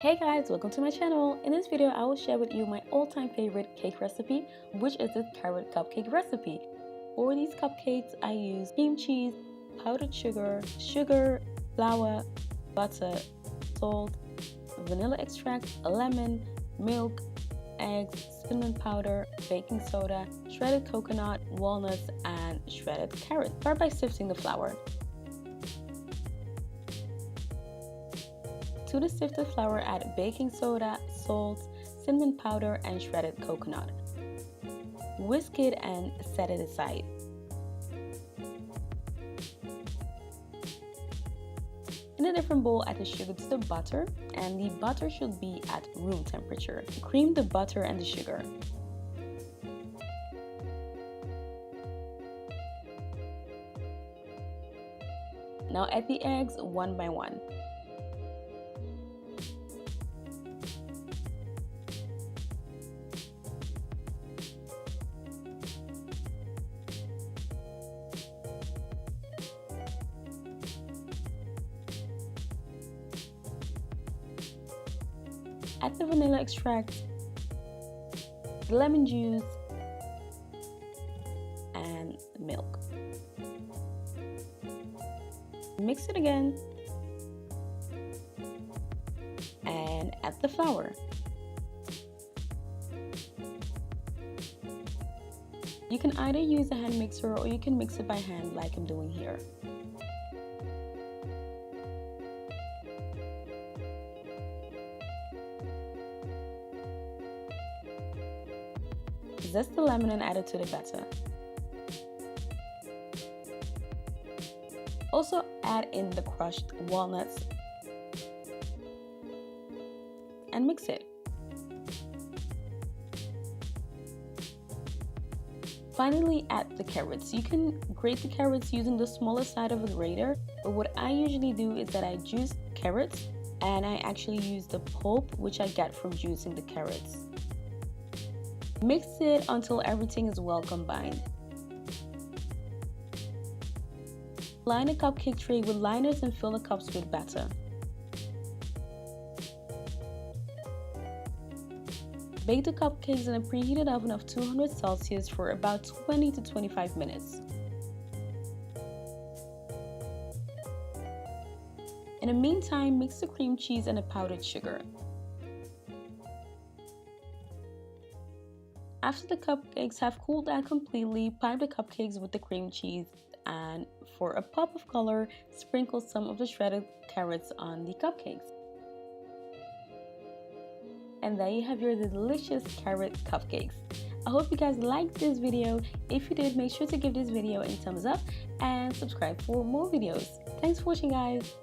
Hey guys, welcome to my channel. In this video, I will share with you my all-time favorite cake recipe, which is the carrot cupcake recipe. For these cupcakes, I use cream cheese, powdered sugar, flour, butter, salt, vanilla extract, lemon, milk, eggs, cinnamon powder, baking soda, shredded coconut, walnuts, and shredded carrot. Start by sifting the flour. To the sifted flour, add baking soda, salt, cinnamon powder, and shredded coconut. Whisk it and set it aside. In a different bowl, add the sugar to the butter, and the butter should be at room temperature. Cream the butter and the sugar. Now add the eggs one by one. Add the vanilla extract, the lemon juice, and milk. Mix it again and add the flour. You can either use a hand mixer or you can mix it by hand like I'm doing here. Zest the lemon and add it to the batter. Also add in the crushed walnuts and mix it. Finally, add the carrots. You can grate the carrots using the smaller side of a grater, but what I usually do is that I juice carrots and I actually use the pulp which I get from juicing the carrots. Mix it until everything is well combined. Line a cupcake tray with liners and fill the cups with batter. Bake the cupcakes in a preheated oven of 200 Celsius for about 20 to 25 minutes. In the meantime, mix the cream cheese and the powdered sugar. After the cupcakes have cooled down completely, pipe the cupcakes with the cream cheese and for a pop of color, sprinkle some of the shredded carrots on the cupcakes. And there you have your delicious carrot cupcakes. I hope you guys liked this video. If you did, make sure to give this video a thumbs up and subscribe for more videos. Thanks for watching, guys.